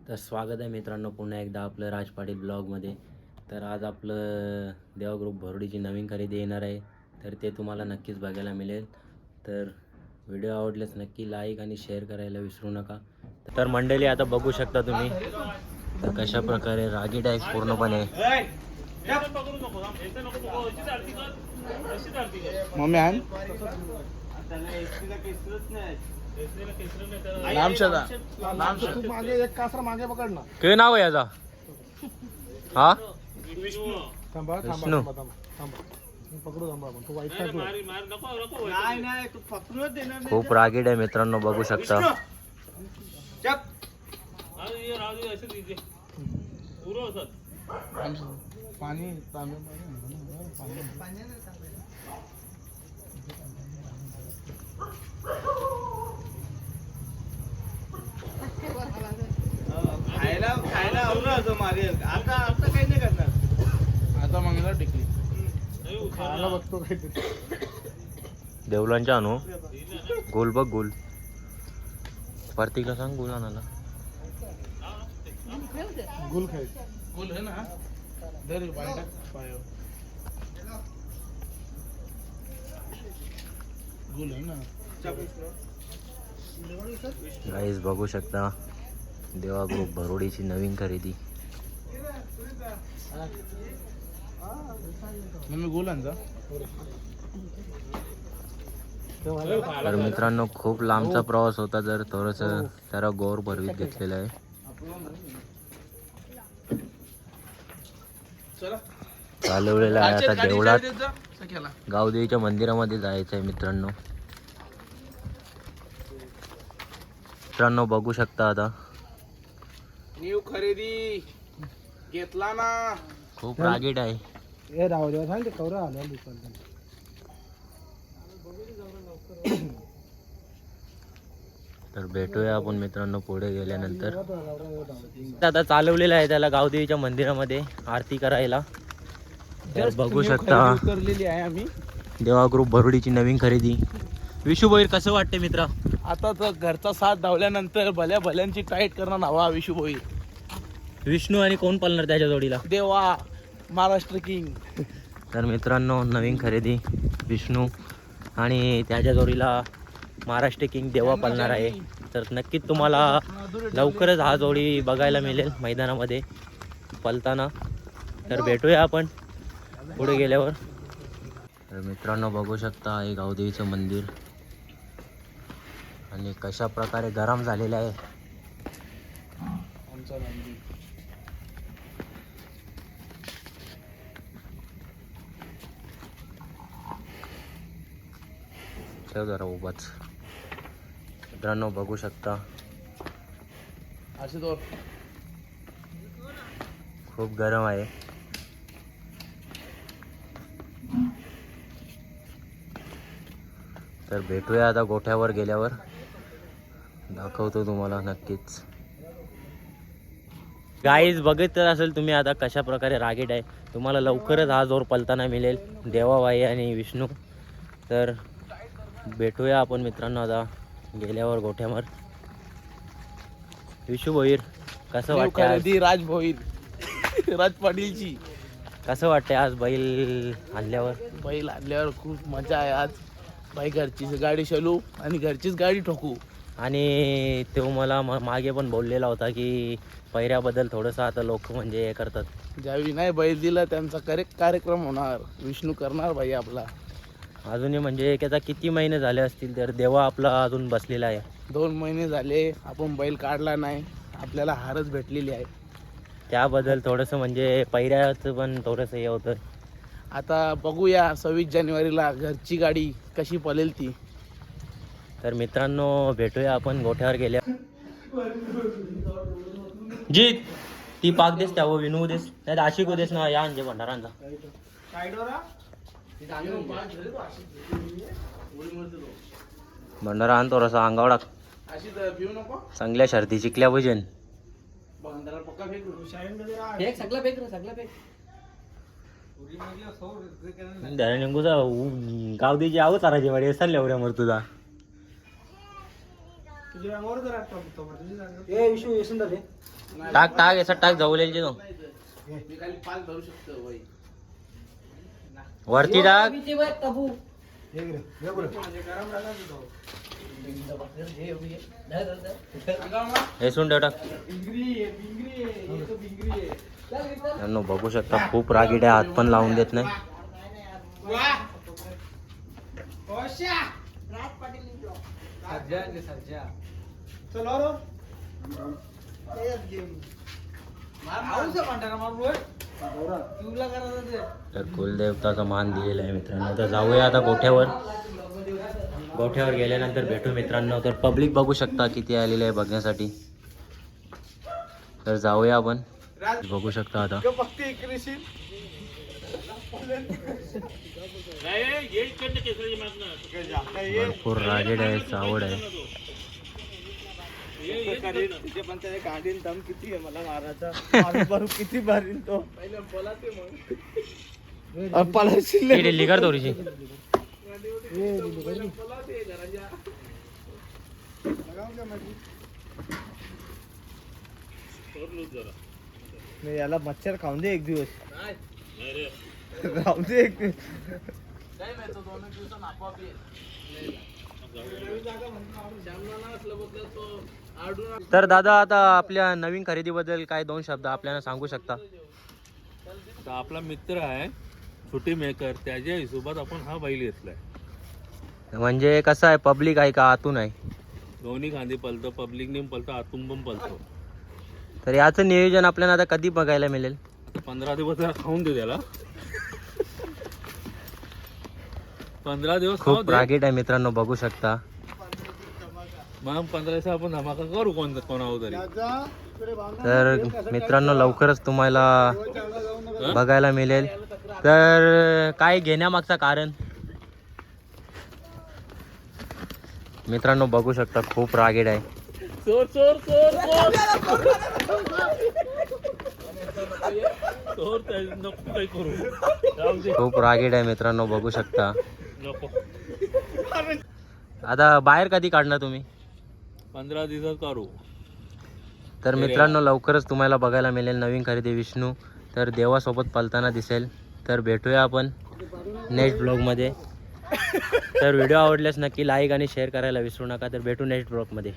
तर स्वागत आहे मित्रांनो पुन्हा एकदा आपलं राज पाटील ब्लॉगमध्ये. तर आज आपलं देवा ग्रुप भरोडीची नवीन खरेदी येणार आहे, तर ते तुम्हाला नक्कीच बघायला मिळेल. तर व्हिडिओ आवडल्यास नक्की लाईक आणि शेअर करायला विसरू नका. तर मंडळी आता बघू शकता तुम्ही तर कशा प्रकारे रागीट आहे पूर्णपणे. काय नाव आहे याचा? हा विष्णू. खूप रागीट आहे मित्रांनो, बघू शकता. खायला आवडलं मागे आता काही नाही करणार. आता मंगला टिकली खायला बघतो काहीतरी. देवलांच्या आणू गोल बघ गोल. प्रतीकला सांग गोल आणायला. गुल खायचं गुल है ना. दर बाईटा पायो गुल है ना. गाईज बघू शकता देवा ग्रुप भरोडीची नवीन खरेदी. तर मित्रांनो खूप लांबचा प्रवास होता, जर थोडस त्याला गौर भरवीत घेतलेलं आहे. चालवलेलं आहे आता देवळात गावदेवीच्या मंदिरामध्ये जायचं आहे मित्रांनो. मित्रांनो बघू शकता आता न्यू खरेदी घेतला ना. खूप रागीट आहे. हे राहू देवा सांग ते कवरा आलं तर भेटूया आपण मित्रांनो पुढे गेल्यानंतर. आता चालवलेलं आहे त्याला गावदेवीच्या मंदिरामध्ये आरती करायला. तर बघू शकता करलेली आहे आम्ही देवा ग्रुप भरोडीची नवीन खरेदी. विशू भोईर कसं वाटते मित्रा? आता तर घरचा साथ धावल्यानंतर भल्या भल्यांची टाईट करणार हवा विशू भोई. विष्णू आणि कोण पालणार त्याच्या जोडीला? देवा महाराष्ट्र किंग. तर मित्रांनो नवीन खरेदी विष्णू आणि त्याच्या जोडीला महाराष्ट्र किंग देवा पालणार आहे. तर नक्कीच तुम्हाला लवकरच हा जोडी बघायला मिळेल मैदानामध्ये पलताना. तर भेटूया आपण पुढे गेल्यावर. तर मित्रांनो बघू शकता हे गावदेवीचं मंदिर आणि कशा प्रकारे गरम झालेलं आहे. ठेव जरा उभाच. मित्रांनो बघू शकता खूप गरम आहे. तर भेटूया आता गोठ्यावर गेल्यावर, दाखवतो तुम्हाला नक्कीच. गाईज बघत असेल तुम्ही आता कशा प्रकारे रागीट आहे. तुम्हाला लवकरच हा जोर पलताना मिळेल देवाबाई आणि विष्णू. तर भेटूया आपण मित्रांनो आता गेल्यावर गोठ्यावर. विशू भोईर कसं वाटतं आज? राज भोईर राज पाटीलची कसं वाटतंय आज बैल आणल्यावर? बैल आणल्यावर खूप मजा आहे आज. बाई घरचीच गाडी चलू आणि घरचीच गाडी ठोकू. आणि तो मला मागे पण बोललेला होता की पैऱ्याबद्दल थोडंसं आता लोक म्हणजे हे करतात. ज्यावेळी नाही बैल दिला त्यांचा करेक्ट कार्यक्रम होणार. विष्णू करणार बाई आपला. अजूनही म्हणजे त्याचा किती महिने झाले असतील तर देवा आपला अजून बसलेला आहे. 2 महिने झाले आपण बैल काढला नाही. आपल्याला हारच भेटलेली आहे. त्याबद्दल थोडंसं म्हणजे पैऱ्याचं पण थोडंसं हे होतं. आता बघूया 26 जानेवारीला घरची गाडी कशी पळेल ती. तर मित्रांनो भेटूया आपण गोठ्यावर गेल्या. जी ती पाक देस त्या विनू देस नाही आशिक देस ना या म्हणजे भंडारांचा भंडारा आण थोडासा अंगावर टाक. चांगल्या शर्ती शिकल्या पाहिजे. निघूचा गाव द्यायची आव चारायची वाडी चालल्या उऱ्यावर तुझा टाक टाक याचा टाक जवळचे तो मी खाली पाल धरू शकतो बाई. वरती टाक हे सोडून ठेव टाक. यांनो बघू शकता खूप रागीट आहे, हात पण लावून देत नाही. तर कुलदेवताचा मान दिलेला आहे मित्रांनो. तर जाऊया आता गोठ्यावर. गोठ्यावर गेल्यानंतर भेटू मित्रांनो. तर पब्लिक बघू शकता किती आलेले आहे बघण्यासाठी. तर जाऊया आपण. बघू शकता आता भरपूर रागेड आहे, चावड आहे. गाडीन दम किती आहे मला मारायचा. किती मारीन तो दिल्ली कर थोडीशी. याला मच्छर खाऊन दे एक दिवस. खाऊन दे एक दिवस. तर दादा आता आपल्या नवीन खरेदीबद्दल काय 2 शब्द आपल्याला सांगू शकता? तर आपला मित्र आहे सुटी मेकर, त्याच्या हिशोबात आपण हा बैल घेतलाय. म्हणजे कसं आहे, पब्लिक आहे का आतून आहे? दोन्ही खांदी पलतो, पब्लिकने पलतो, आतून पण पलतो. तर याचं नियोजन आपल्याला आता कधी बघायला मिळेल? आता 15 दिवस जरा खाऊन दे त्याला. 15 दिवस खाऊ खूप दे. रागीट आहे मित्रांनो, बघू शकता. मग 15 दिवस आपण धमाका करू कोणावर तरी. तर मित्रांनो लवकरच तुम्हाला बघायला मिळेल. तर काय घेण्यामागचं कारण मित्रांनो बघू शकता, खूप रागीट आहे. चोर चोर चोर चोर चोर नको काही करू. जाऊ दे. खूप रागीट आहे मित्रांनो, बघू शकता. नको. आता बाहेर कधी काढणार तुम्ही? 15 दिवसात करू. तर मित्रांनो लवकरच तुम्हाला बघायला मिळेल नवीन खरेदी विष्णू. तर देवासोबत पलताना दिसेल. तर भेटूया आपण नेक्स्ट ब्लॉगमध्ये. तर व्हिडिओ आवडल्यास नक्की लाईक आणि शेअर करायला विसरू नका. तर भेटू नेक्स्ट ब्लॉगमध्ये.